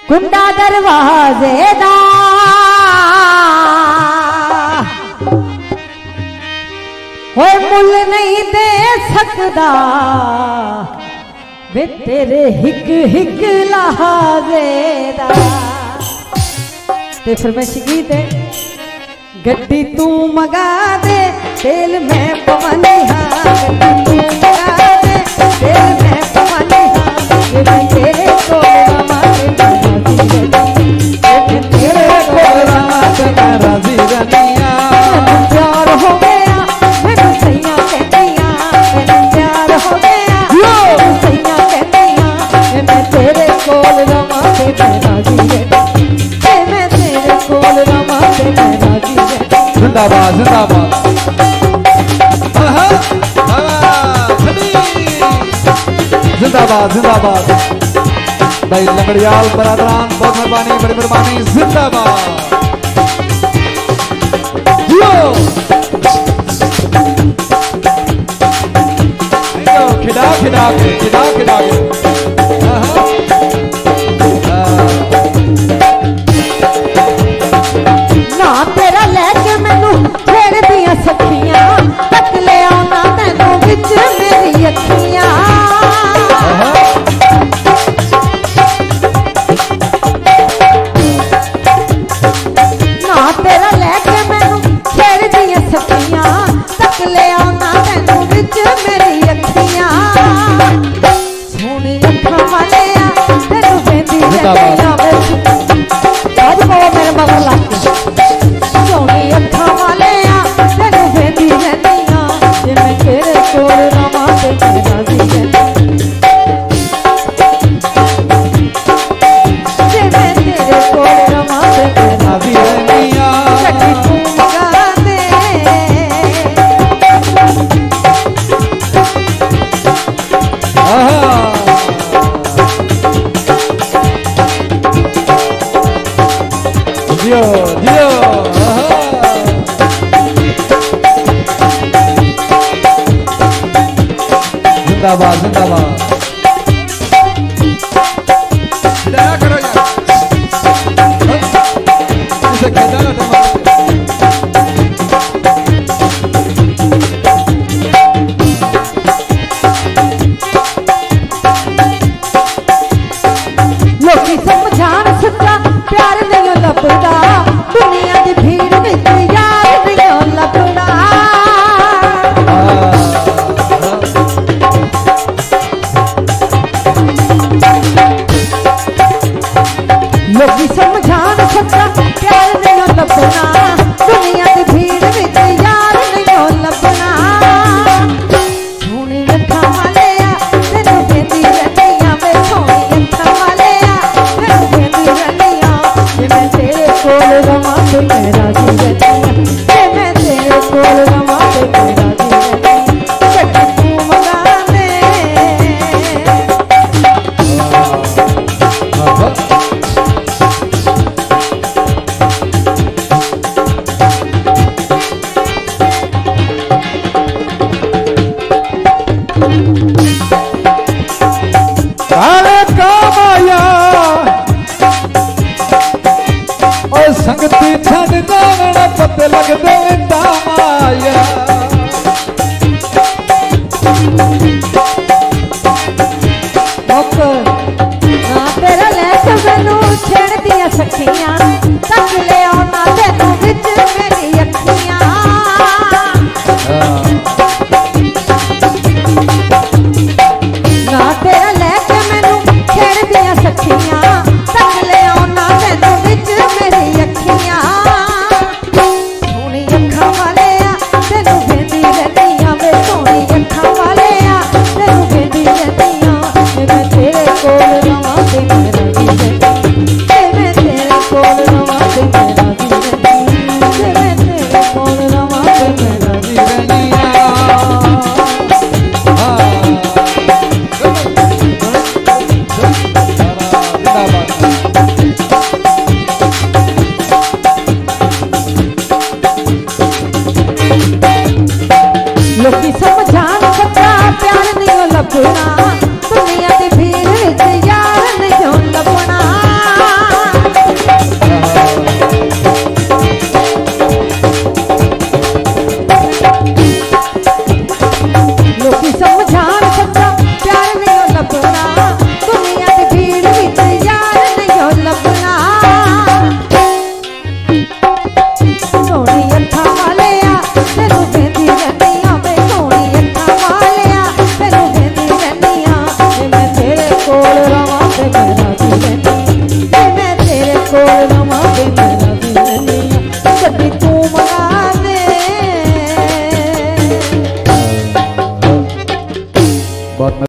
कुंडा दरवाजे दा होए मुल नहीं दे सकदा वे तेरे हिक हिक लहाजे दा। ते फिर मैं गीत है गड्डी तू मंगा दे तेल में पवनी हाँ, गड्डी तू मंगा दे तेल में पवनी हाँ, ये मैं तेरे को राजी रनिया प्यार हो गया मैनू सैया कहतिया, मैनू प्यार हो गया मैनू सैया कहतिया, मैं तेरे कोल रवां ते मैं राजी है, मैं तेरे कोल रवां ते मैं राजी है। जिंदाबाद जिंदाबाद जिंदाबाद जिंदाबाद भाई लंगड़ियाल बरादरान बहुत मेहरबानी, बड़ी मेहरबानी। जिंदाबाद खिला खिला के खिला खिला के ना तेरा लेके मैनू छेड़ दिया सखियां, तक ले आना तैनू विच मेरी अखियां। ना तेरा लेके मैनू छेड़ दिया सखियां, तक ले आना तैनू विच मेरी अखियां। सोनी अखां वालिया तैनू वेंदी रहंदियां आज वो मेरे मगर लग सोनी अखां वालिया तैनू वेंदी रहंदियां, जे मैं तेरे कोल रवां ते मैं राजी है, जे मैं तेरे कोल रवां ते मैं राजी है। गड्डी तू मंगा दे दियो दियो जिंदाबाद जिंदाबाद खिलाया करो यार इसे खेदा ना लोकी समझान सच्चा प्यार नहीं लभदा, दुनिया दी भीड़ विच यार नहीं लभदा। लोकी समझान सच्चा प्यार नहीं लभदा, दुनिया दी भीड़ विच यार नहीं लभदा। सोनी अखां वालिया तैनू वेंदी रहंदियां, वे सोनी अखां वालिया तैनू वेंदी रहंदियां, जे मैं तेरे कोल रवां ते मैं राजी रहंदियां, जे मैं तेरे कोल रवां ते मैं राजी रहंदियां। गड्डी तू मंगा दे अरे कामाया और संगती छड़ जावण पते लगदे तामाया। ना तेरा लेके मैनू छेड़ दिया सखियां, तक ले आना तैनू विच मेरी अखियां। ना तेरा लेके मैनू छेड़ दिया सखियां, तक ले आना तैनू विच मेरी अखियां। सोनी अखां वालिया तैनू वेंदी रहंदियां, वे सोनी अखां वालिया तैनू वेंदी रहंदियां, जे मैं तेरे कोल रवां ते मैं राजी है, जे मैं तेरे कोल रवां ते मैं राजी है, जे मैं तेरे कोल रवां ते मैं राजी रहंदियां। लोकी समझान सच्चा प्यार नहीं सुना